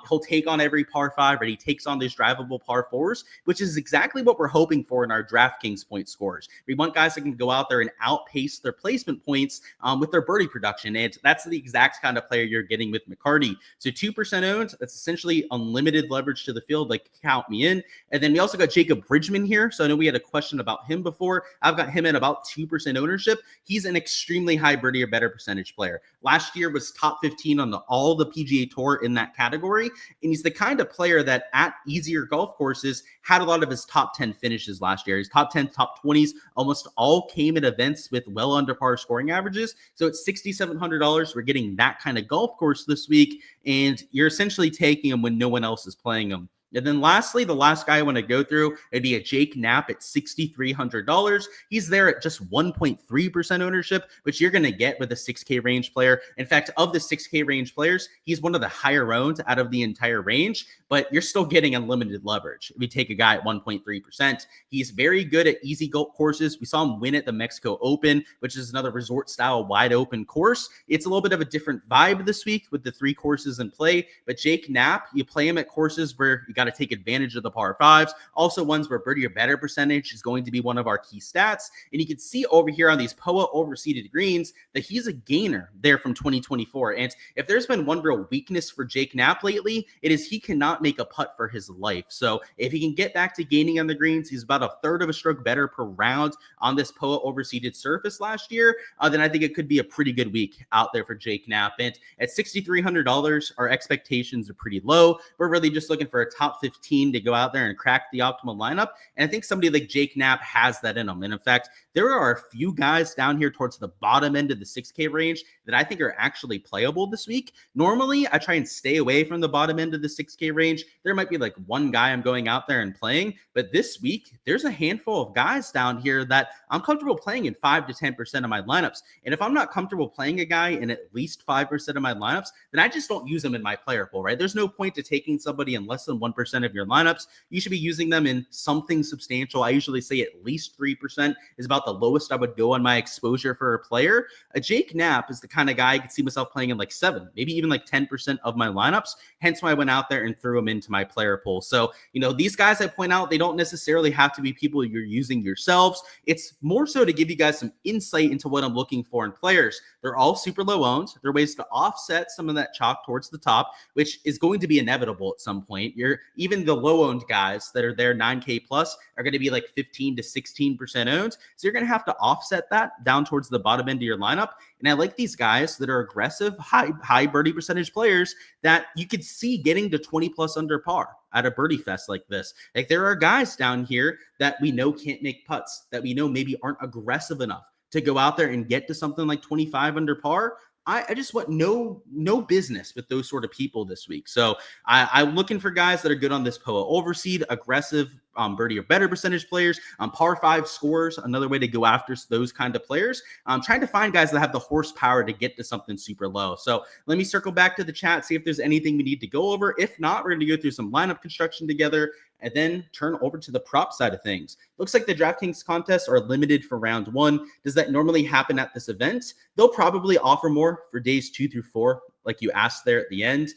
He'll take on every par 5, right? He takes on these drivable par 4s, which is exactly what we're hoping for in our DraftKings point scores. We want guys that can go out there and outpace their placement points with their birdie production. And that's the exact kind of player you're getting with McCarty. So 2% owned, that's essentially unlimited leverage to the field, like count me in. And then we also got Jacob Bridgman here. So I know we had a question about him before. I've got him at about 2% ownership. He's an extremely high birdie or better percentage player. Last year was top 15 on all the PGA Tour in that category. And he's the kind of player that at easier golf courses had a lot of his top 10 finishes last year. His top 10, top 20s almost all came at events with well under par scoring averages. So it's $6,700. We're getting that kind of golf course this week, and you're essentially taking him when no one else is playing him. And then lastly, the last guy I want to go through, it'd be a Jake Knapp at $6,300. He's there at just 1.3% ownership, which you're going to get with a 6K range player. In fact, of the 6K range players, he's one of the higher owned out of the entire range, but you're still getting unlimited leverage. If you take a guy at 1.3%, he's very good at easy golf courses. We saw him win at the Mexico Open, which is another resort style wide open course. It's a little bit of a different vibe this week with the 3 courses in play, but Jake Knapp, you play him at courses where you got to take advantage of the par 5s. Also ones where birdie or better percentage is going to be one of our key stats. And you can see over here on these POA overseeded greens that he's a gainer there from 2024. And if there's been one real weakness for Jake Knapp lately, it is he cannot make a putt for his life. So if he can get back to gaining on the greens, he's about a third of a stroke better per round on this POA overseeded surface last year, then I think it could be a pretty good week out there for Jake Knapp. And at $6,300, our expectations are pretty low. We're really just looking for a top top 15 to go out there and crack the optimal lineup. And I think somebody like Jake Knapp has that in him. And in fact, there are a few guys down here towards the bottom end of the 6K range that I think are actually playable this week. Normally, I try and stay away from the bottom end of the 6K range. There might be like one guy I'm going out there and playing, but this week, there's a handful of guys down here that I'm comfortable playing in 5 to 10% of my lineups. And if I'm not comfortable playing a guy in at least 5% of my lineups, then I just don't use them in my player pool, right? There's no point to taking somebody in less than 1% of your lineups. You should be using them in something substantial. I usually say at least 3% is about the lowest I would go on my exposure for a player. A Jake Knapp is the kind of guy I could see myself playing in like 7, maybe even like 10% of my lineups. Hence why I went out there and threw them into my player pool. So, these guys I point out, they don't necessarily have to be people you're using yourselves. It's more so to give you guys some insight into what I'm looking for in players. They're all super low owned. There are ways to offset some of that chalk towards the top, which is going to be inevitable at some point. Even the low owned guys that are there 9K plus are going to be like 15 to 16% owned. So you're going to have to offset that down towards the bottom end of your lineup. And I like these guys that are aggressive, high birdie percentage players that you could see getting to 20 plus under par at a birdie fest like this. Like there are guys down here that we know can't make putts, that we know maybe aren't aggressive enough to go out there and get to something like 25 under par. I just want no business with those sort of people this week. So I'm looking for guys that are good on this POA overseed, aggressive birdie or better percentage players, par 5 scorers, another way to go after those kind of players. I'm trying to find guys that have the horsepower to get to something super low. So let me circle back to the chat, see if there's anything we need to go over. If not, we're going to go through some lineup construction together and then turn over to the prop side of things. Looks like the DraftKings contests are limited for round 1. Does that normally happen at this event? They'll probably offer more for days 2 through 4, like you asked there at the end.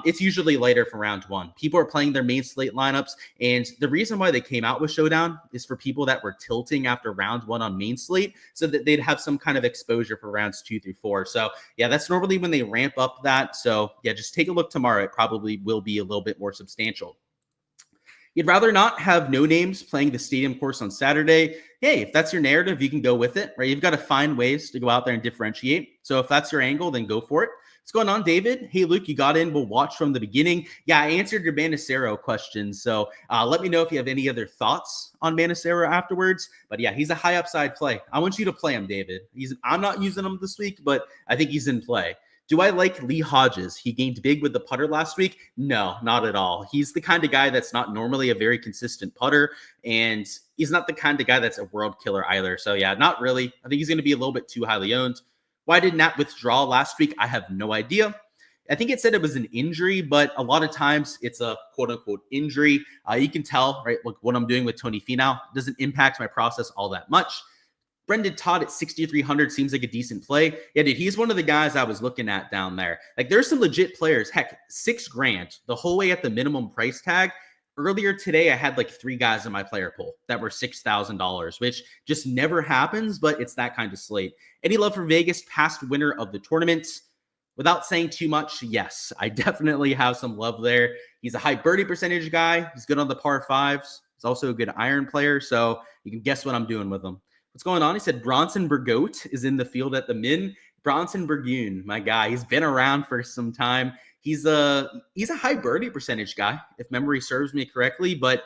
It's usually later for round 1. People are playing their main slate lineups, and the reason why they came out with Showdown is for people that were tilting after round 1 on main slate so that they'd have some kind of exposure for rounds 2 through 4. So yeah, that's normally when they ramp up that. So yeah, just take a look tomorrow. It probably will be a little bit more substantial. You'd rather not have no names playing the stadium course on Saturday. Hey, if that's your narrative, you can go with it, right? You've got to find ways to go out there and differentiate. So if that's your angle, then go for it. What's going on, David? Hey, Luke, you got in. We'll watch from the beginning. Yeah, I answered your Manero question. So let me know if you have any other thoughts on Manero afterwards. But yeah, he's a high upside play. I want you to play him, David. I'm not using him this week, but I think he's in play. Do I like Lee Hodges? He gained big with the putter last week. No, not at all. He's the kind of guy that's not normally a very consistent putter, and he's not the kind of guy that's a world killer either. So yeah, not really. I think he's going to be a little bit too highly owned. Why did Nat withdraw last week? I have no idea. I think it said it was an injury, but a lot of times it's a quote-unquote injury. You can tell, right, look, what I'm doing with Tony Finau doesn't impact my process all that much. Brendan Todd at 6,300 seems like a decent play. Yeah, dude, he's one of the guys I was looking at down there. Like, there's some legit players. Heck, $6,000 the whole way at the minimum price tag. Earlier today, I had like 3 guys in my player pool that were $6,000, which just never happens, but it's that kind of slate. Any love for Vegas, past winner of the tournament? Without saying too much, yes, I definitely have some love there. He's a high birdie percentage guy. He's good on the par 5s. He's also a good iron player, so you can guess what I'm doing with him. What's going on? He said Bronson Burgoat is in the field at the min. Bronson Burgoon, my guy. He's been around for some time. He's a high birdie percentage guy, if memory serves me correctly. But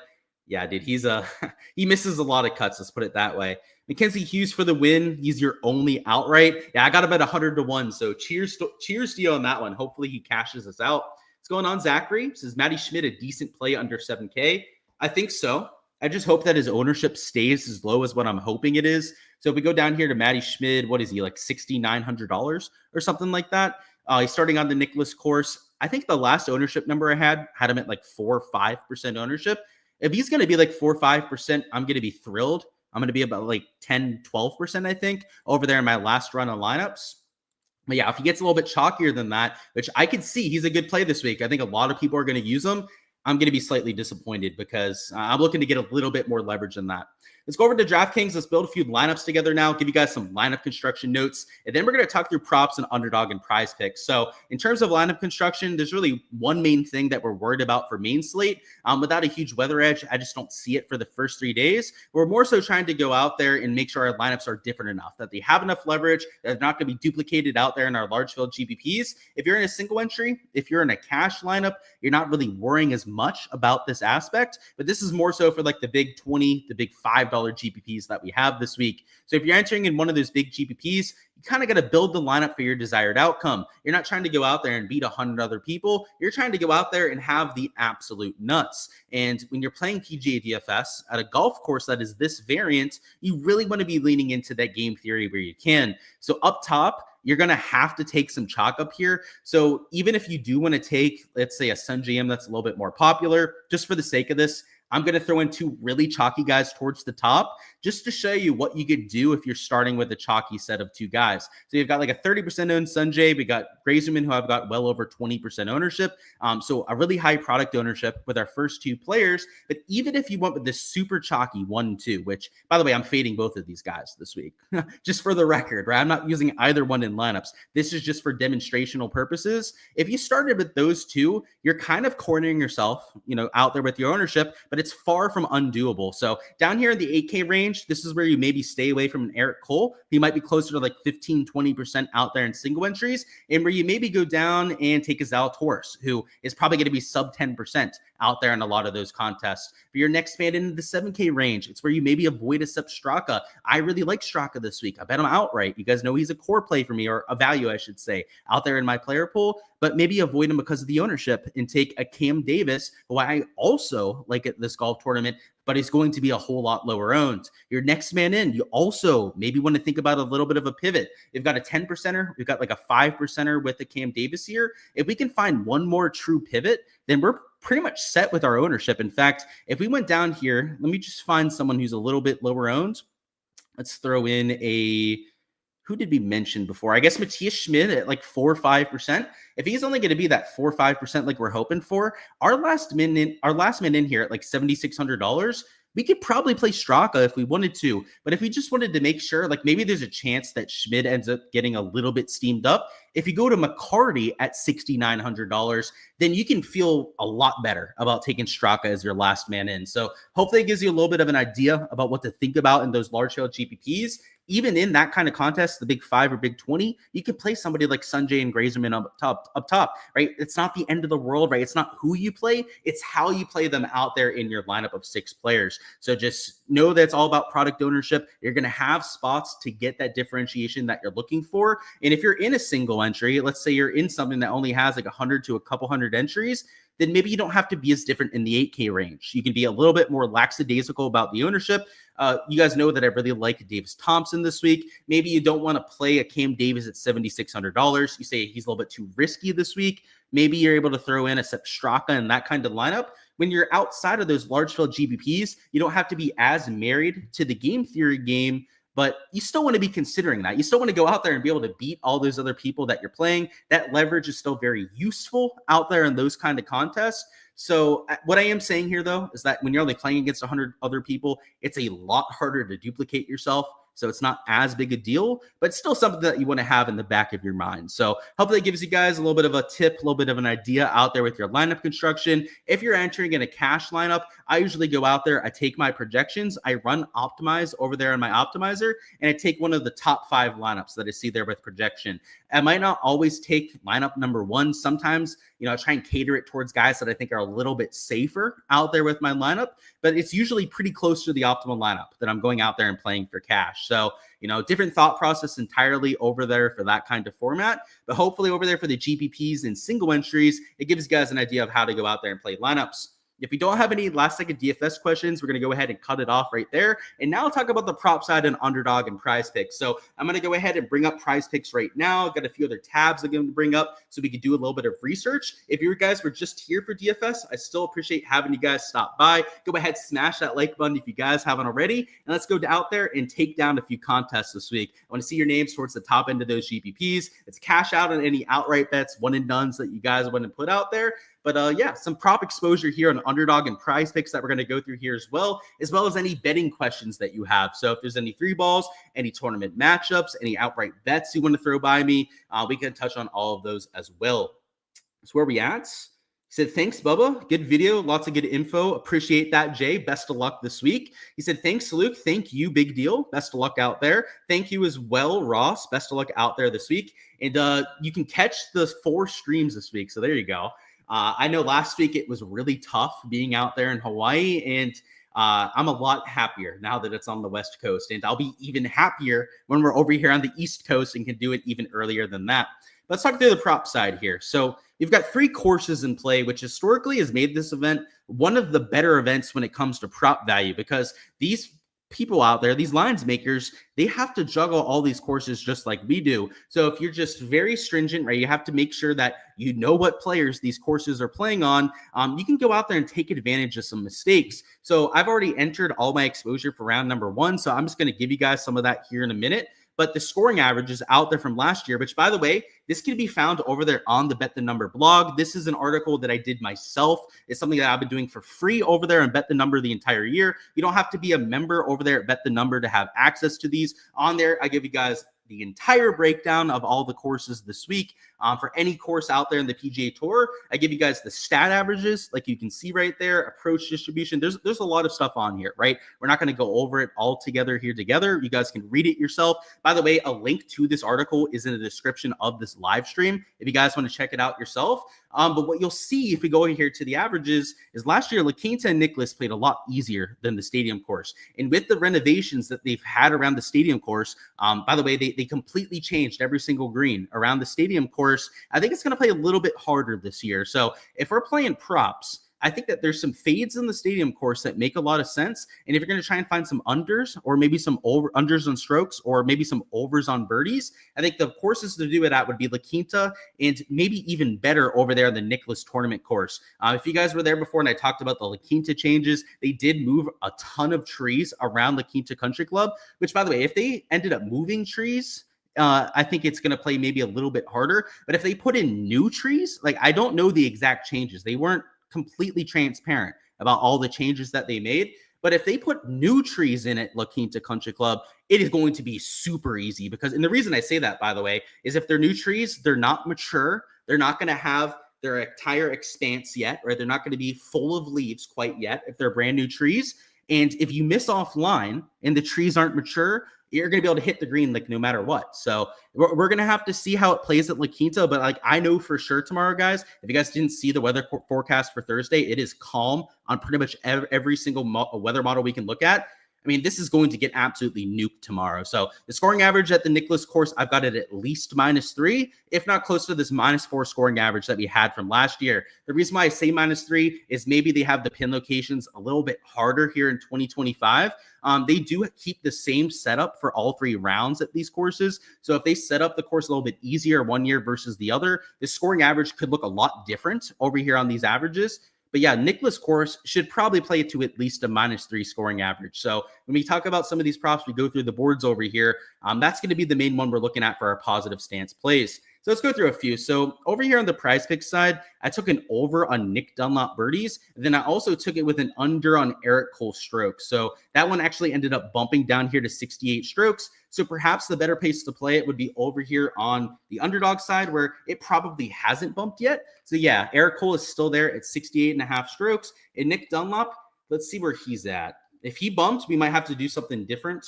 yeah, dude, he misses a lot of cuts. Let's put it that way. Mackenzie Hughes for the win. He's your only outright. Yeah, I got him at 100-1. So cheers to you on that one. Hopefully he cashes us out. What's going on, Zachary? Says Matty Schmidt a decent play under 7K. I think so. I just hope that his ownership stays as low as what I'm hoping it is. So if we go down here to Matty Schmidt, what is he, like $6,900 or something like that? He's starting on the Nicklaus course. I think the last ownership number I had him at like 4 or 5% ownership. If he's going to be like 4 or 5%, I'm going to be thrilled. I'm going to be about like 10, 12%, I think, over there in my last run of lineups. But yeah, if he gets a little bit chalkier than that, which I could see, he's a good play this week. I think a lot of people are going to use him. I'm going to be slightly disappointed because I'm looking to get a little bit more leverage than that. let's go over to DraftKings. Let's build a few lineups together now, give you guys some lineup construction notes, and then we're going to talk through props and underdog and prize picks. So in terms of lineup construction, there's really one main thing that we're worried about for main slate. Without a huge weather edge, I just don't see it for the first 3 days. We're more so trying to go out there and make sure our lineups are different enough, that they have enough leverage, that they're not going to be duplicated out there in our large field GPPs. If you're in a single entry, if you're in a cash lineup, you're not really worrying as much about this aspect, but this is more so for like the big 20, the big $5 GPPs that we have this week. So if you're entering in one of those big GPPs, you kind of got to build the lineup for your desired outcome. You're not trying to go out there and beat 100 other people. You're trying to go out there and have the absolute nuts. And when you're playing PGA DFS at a golf course that is this variant, you really want to be leaning into that game theory where you can. So up top, you're going to have to take some chalk up here. So even if you do want to take, let's say, a Sun GM that's a little bit more popular, just for the sake of this, I'm going to throw in two really chalky guys towards the top just to show you what you could do if you're starting with a chalky set of two guys. So you've got like a 30% owned Sunjay. We got Grazerman, who I've got well over 20% ownership. So a really high product ownership with our first two players. But even if you went with this super chalky 1-2, which, by the way, I'm fading both of these guys this week, just for the record, right? I'm not using either one in lineups. This is just for demonstrational purposes. If you started with those two, you're kind of cornering yourself, out there with your ownership, but it's far from undoable. So down here in the 8K range, this is where you maybe stay away from an Eric Cole. He might be closer to like 15-20% out there in single entries, and where you maybe go down and take a Zalatoris, who is probably going to be sub 10% out there in a lot of those contests. For your next man into the 7K range, it's where you maybe avoid a Sepp Straka. I really like Straka this week. I bet him outright. You guys know he's a core play for me, or a value, I should say, out there in my player pool, but maybe avoid him because of the ownership and take a Cam Davis, who I also like at this golf tournament, but he's going to be a whole lot lower owned. Your next man in, you also maybe want to think about a little bit of a pivot. You've got a 10%er, we've got like a 5%er with the Cam Davis here. If we can find one more true pivot, then we're pretty much set with our ownership. In fact, if we went down here, let me just find someone who's a little bit lower owned. Let's throw in who did we mention before? I guess Matthias Schmid at like 4 or 5%. If he's only going to be that 4 or 5% like we're hoping for, our last man in here at like $7,600, we could probably play Straka if we wanted to. But if we just wanted to make sure, like maybe there's a chance that Schmid ends up getting a little bit steamed up. If you go to McCarty at $6,900, then you can feel a lot better about taking Straka as your last man in. So hopefully it gives you a little bit of an idea about what to think about in those large scale GPPs. Even in that kind of contest, the big 5 or big 20, you can play somebody like Sunjay and Grazerman up top, right? It's not the end of the world, right? It's not who you play, it's how you play them out there in your lineup of 6 players. So just know that it's all about product ownership. You're going to have spots to get that differentiation that you're looking for. And if you're in a single entry, let's say you're in something that only has like 100 to a couple hundred entries, then maybe you don't have to be as different in the 8K range. You can be a little bit more lackadaisical about the ownership. You guys know that I really like Davis Thompson this week. Maybe you don't want to play a Cam Davis at $7,600. You say he's a little bit too risky this week. Maybe you're able to throw in a Sepp Straka and that kind of lineup. When you're outside of those large field GPPs, you don't have to be as married to the game theory game, but you still want to be considering that. You still want to go out there and be able to beat all those other people that you're playing. That leverage is still very useful out there in those kind of contests. So what I am saying here, though, is that when you're only playing against 100 other people, it's a lot harder to duplicate yourself. So it's not as big a deal, but it's still something that you want to have in the back of your mind. So hopefully it gives you guys a little bit of a tip, a little bit of an idea out there with your lineup construction. If you're entering in a cash lineup, I usually go out there, I take my projections, I run optimize over there in my optimizer, and I take one of the top 5 lineups that I see there with projection. I might not always take lineup number 1. Sometimes, I try and cater it towards guys that I think are a little bit safer out there with my lineup, but it's usually pretty close to the optimal lineup that I'm going out there and playing for cash. So, different thought process entirely over there for that kind of format, but hopefully over there for the GPPs and single entries, it gives you guys an idea of how to go out there and play lineups. If we don't have any last second DFS questions, we're going to go ahead and cut it off right there. And now I'll talk about the prop side and underdog and prize picks. So I'm going to go ahead and bring up prize picks right now. I've got a few other tabs I'm going to bring up so we can do a little bit of research. If you guys were just here for DFS, I still appreciate having you guys stop by. Go ahead, smash that like button if you guys haven't already. And let's go out there and take down a few contests this week. I want to see your names towards the top end of those GPPs. It's cash out on any outright bets, one and dones that you guys want to put out there. But yeah, some prop exposure here on Underdog and Prize Picks that we're going to go through here as well as any betting questions that you have. So if there's any three balls, any tournament matchups, any outright bets you want to throw by me, we can touch on all of those as well. So where we at? He said, thanks, Bubba. Good video. Lots of good info. Appreciate that, Jay. Best of luck this week. He said, thanks, Luke. Thank you. Big deal. Best of luck out there. Thank you as well, Ross. Best of luck out there this week. And you can catch the 4 streams this week. So there you go. I know last week it was really tough being out there in Hawaii, and I'm a lot happier now that it's on the West Coast. And I'll be even happier when we're over here on the East Coast and can do it even earlier than that. Let's talk through the prop side here. So we've got 3 courses in play, which historically has made this event one of the better events when it comes to prop value, because these people out there, these lines makers, they have to juggle all these courses just like we do. So if you're just very stringent, right, you have to make sure that you know what players these courses are playing on. You can go out there and take advantage of some mistakes. So I've already entered all my exposure for round number 1. So I'm just going to give you guys some of that here in a minute. But the scoring average is out there from last year, which, by the way, this can be found over there on the Bet the Number blog. This is an article that I did myself. It's something that I've been doing for free over there on Bet the Number the entire year. You don't have to be a member over there at Bet the Number to have access to these. On there, I give you guys the entire breakdown of all the courses this week. For any course out there in the PGA Tour, I give you guys the stat averages, like you can see right there, approach distribution. There's a lot of stuff on here, right? We're not going to go over it all together here together. You guys can read it yourself. By the way, a link to this article is in the description of this live stream if you guys want to check it out yourself. But what you'll see if we go in here to the averages is last year, Quinta and Nicklaus played a lot easier than the stadium course. And with the renovations that they've had around the stadium course, by the way, they completely changed every single green around the stadium course. I think it's going to play a little bit harder this year. So if we're playing props, I think that there's some fades in the stadium course that make a lot of sense. And if you're going to try and find some unders, or maybe some unders on strokes, or maybe some overs on birdies, I think the courses to do it at would be La Quinta, and maybe even better over there in the Nicklaus tournament course. If you guys were there before and I talked about the La Quinta changes, they did move a ton of trees around La Quinta Country Club, which, by the way, if they ended up moving trees, I think it's going to play maybe a little bit harder. But if they put in new trees, like, I don't know the exact changes. They weren't completely transparent about all the changes that they made. But if they put new trees in at La Quinta Country Club, it is going to be super easy. Because, and the reason I say that, by the way, is if they're new trees, they're not mature. They're not going to have their entire expanse yet, right? They're not going to be full of leaves quite yet if they're brand new trees. And if you miss offline and the trees aren't mature, you're going to be able to hit the green, like, no matter what. So we're going to have to see how it plays at La Quinta. But, like, I know for sure tomorrow, guys, if you guys didn't see the weather forecast for Thursday, it is calm on pretty much every single weather model we can look at. I mean, this is going to get absolutely nuked tomorrow. So the scoring average at the Nicklaus course, I've got it at least -3, if not close to this -4 scoring average that we had from last year. The reason why I say -3 is maybe they have the pin locations a little bit harder here in 2025. They do keep the same setup for all 3 rounds at these courses. So if they set up the course a little bit easier one year versus the other, the scoring average could look a lot different over here on these averages. But yeah, Nicklaus course should probably play to at least a -3 scoring average. So when we talk about some of these props, we go through the boards over here. That's going to be the main one we're looking at for our positive stance plays. So let's go through a few. So over here on the Prize Picks side, I took an over on Nick Dunlop birdies. And then I also took it with an under on Eric Cole strokes. So that one actually ended up bumping down here to 68 strokes. So perhaps the better pace to play it would be over here on the underdog side, where it probably hasn't bumped yet. So yeah, Eric Cole is still there at 68.5 strokes. And Nick Dunlop, let's see where he's at. If he bumped, we might have to do something different,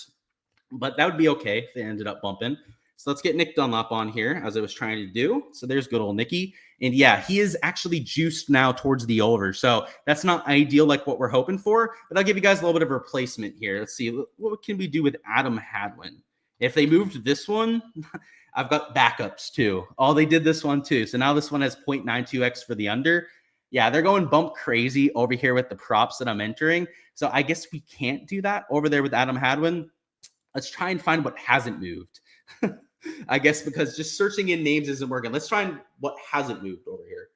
but that would be okay if they ended up bumping. So let's get Nick Dunlop on here, as I was trying to do. So there's good old Nicky. And yeah, he is actually juiced now towards the over. So that's not ideal like what we're hoping for, but I'll give you guys a little bit of replacement here. Let's see, what can we do with Adam Hadwin? If they moved this one, I've got backups too. Oh, they did this one too. So now this one has 0.92x for the under. Yeah, they're going bump crazy over here with the props that I'm entering. So I guess we can't do that over there with Adam Hadwin. Let's try and find what hasn't moved. I guess because just searching in names isn't working. Let's try and what hasn't moved over here.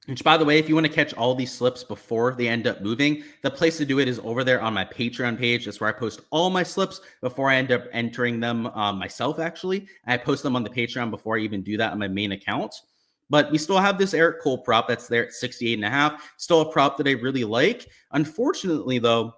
Which, by the way, if you want to catch all these slips before they end up moving, the place to do it is over there on my Patreon page. That's where I post all my slips before I end up entering them myself, actually. I post them on the Patreon before I even do that on my main account. But we still have this Eric Cole prop that's there at 68.5. Still a prop that I really like. Unfortunately, though,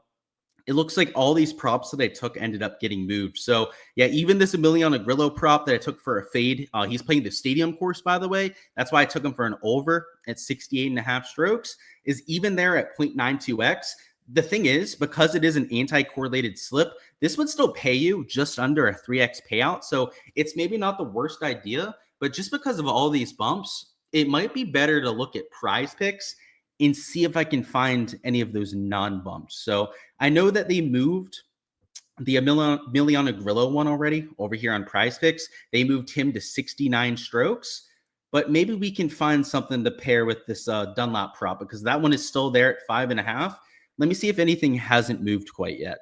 it looks like all these props that I took ended up getting moved. So yeah, even this Emiliano Grillo prop that I took for a fade, he's playing the stadium course, by the way. That's why I took him for an over at 68.5 strokes, is even there at 0.92x. The thing is, because it is an anti-correlated slip, this would still pay you just under a 3x payout. So it's maybe not the worst idea, but just because of all these bumps, it might be better to look at Prize Picks and see if I can find any of those non-bumps. So I know that they moved the Emiliano Grillo one already over here on Prize Picks. They moved him to 69 strokes, but maybe we can find something to pair with this Dunlop prop, because that one is still there at 5.5. Let me see if anything hasn't moved quite yet.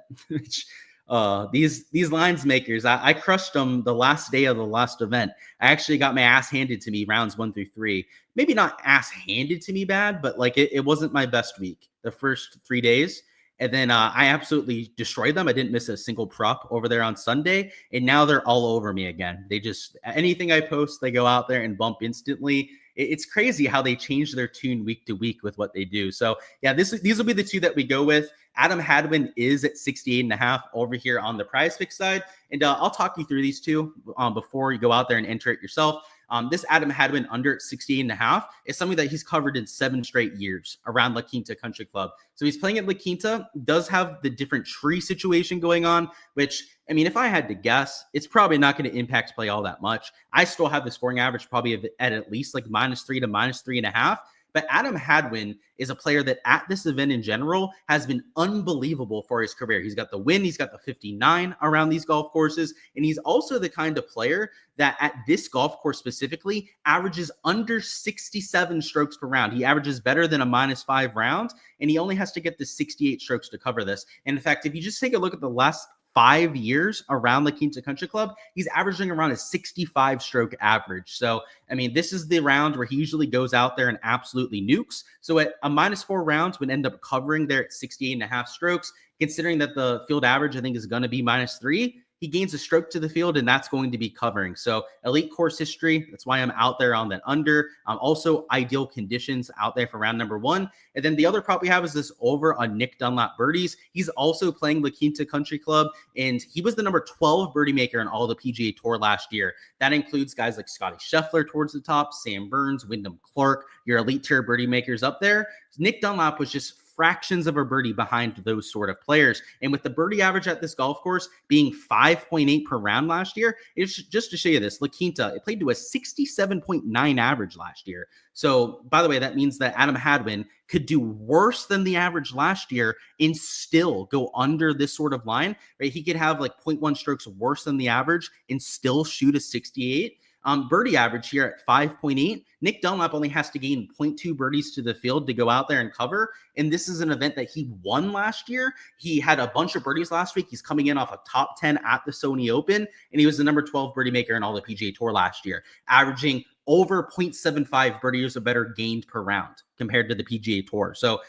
These lines makers, I crushed them the last day of the last event. I actually got my ass handed to me rounds 1 through 3. Maybe not ass handed to me bad, but like it wasn't my best week the first 3 days. And then I absolutely destroyed them. I didn't miss a single prop over there on Sunday. And now they're all over me again. They just, anything I post, they go out there and bump instantly. It's crazy how they change their tune week to week with what they do. So yeah, these will be the two that we go with. Adam Hadwin is at 68.5 over here on the Prize Pick side. And I'll talk you through these two before you go out there and enter it yourself. This Adam Hadwin under 68.5 is something that he's covered in 7 straight years around La Quinta Country Club. So he's playing at La Quinta, does have the different tree situation going on, which, I mean, if I had to guess, it's probably not going to impact play all that much. I still have the scoring average probably at least like -3 to -3.5. But Adam Hadwin is a player that at this event in general has been unbelievable for his career. He's got the win. He's got the 59 around these golf courses. And he's also the kind of player that at this golf course specifically averages under 67 strokes per round. He averages better than a -5 round, and he only has to get the 68 strokes to cover this. And in fact, if you just take a look at the last 5 years around La Quinta Country Club, he's averaging around a 65 stroke average. So, I mean, this is the round where he usually goes out there and absolutely nukes. So at a -4 round would end up covering there at 68.5 strokes, considering that the field average, I think, is going to be -3. He gains a stroke to the field, and that's going to be covering. So elite course history, that's why I'm out there on that under. Also ideal conditions out there for round number 1. And then the other prop we have is this over on Nick Dunlap birdies. He's also playing La Quinta Country Club, and he was the number 12 birdie maker in all the PGA Tour last year. That includes guys like Scotty Scheffler towards the top, Sam Burns, Wyndham Clark, your elite tier birdie makers up there. Nick Dunlap was just fractions of a birdie behind those sort of players. And with the birdie average at this golf course being 5.8 per round last year, it's just to show you this, La Quinta, it played to a 67.9 average last year. So, by the way, that means that Adam Hadwin could do worse than the average last year and still go under this sort of line, right? He could have like 0.1 strokes worse than the average and still shoot a 68. Birdie average here at 5.8. Nick Dunlap only has to gain 0.2 birdies to the field to go out there and cover. And this is an event that he won last year. He had a bunch of birdies last week. He's coming in off a top 10 at the Sony Open, and he was the number 12 birdie maker in all the PGA Tour last year, averaging over 0.75 birdies or better gained per round compared to the PGA Tour. So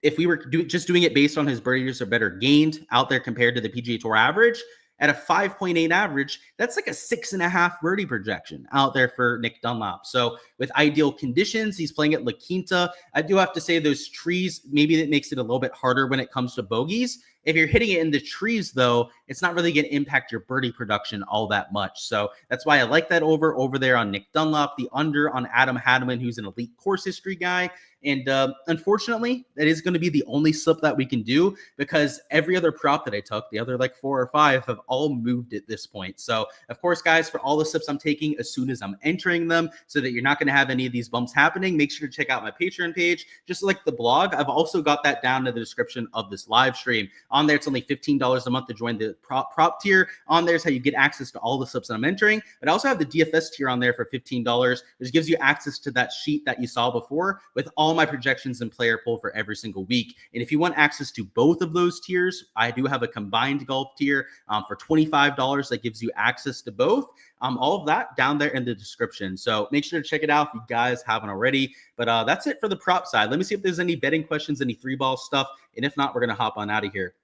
if we were just doing it based on his birdies or better gained out there compared to the PGA Tour average, at a 5.8 average, that's like a 6.5 birdie projection out there for Nick Dunlap. So with ideal conditions, he's playing at La Quinta. I do have to say those trees, maybe that makes it a little bit harder when it comes to bogeys. If you're hitting it in the trees, though, it's not really going to impact your birdie production all that much. So that's why I like that over there on Nick Dunlap, the under on Adam Hadwin, who's an elite course history guy. And unfortunately, that is going to be the only slip that we can do, because every other prop that I took, the other like 4 or 5, have all moved at this point. So, of course, guys, for all the slips I'm taking as soon as I'm entering them, so that you're not going to have any of these bumps happening, make sure to check out my Patreon page. Just like the blog, I've also got that down in the description of this live stream. On there, it's only $15 a month to join the prop tier. On there's how you get access to all the slips that I'm entering. But I also have the DFS tier on there for $15, which gives you access to that sheet that you saw before with all my projections and player pool for every single week. And if you want access to both of those tiers, I do have a combined golf tier for $25 that gives you access to both. All of that down there in the description. So make sure to check it out if you guys haven't already. But that's it for the prop side. Let me see if there's any betting questions, any 3-ball stuff. And if not, we're going to hop on out of here.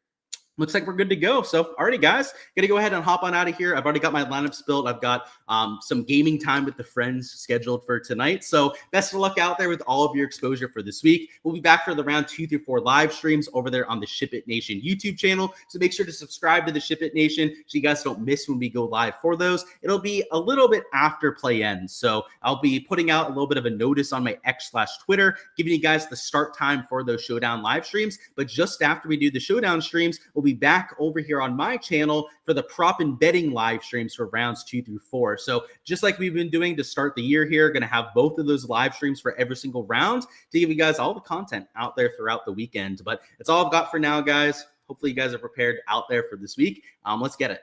Looks like we're good to go. So, alrighty, guys, gonna go ahead and hop on out of here. I've already got my lineups built. I've got some gaming time with the friends scheduled for tonight. So, best of luck out there with all of your exposure for this week. We'll be back for the round 2 through 4 live streams over there on the Ship It Nation YouTube channel. So, make sure to subscribe to the Ship It Nation so you guys don't miss when we go live for those. It'll be a little bit after play ends. So, I'll be putting out a little bit of a notice on my X/Twitter, giving you guys the start time for those Showdown live streams. But just after we do the Showdown streams, we'll be back over here on my channel for the prop and betting live streams for rounds 2 through 4. So just like we've been doing to start the year here, going to have both of those live streams for every single round to give you guys all the content out there throughout the weekend. But that's all I've got for now, guys. Hopefully you guys are prepared out there for this week. Let's get it.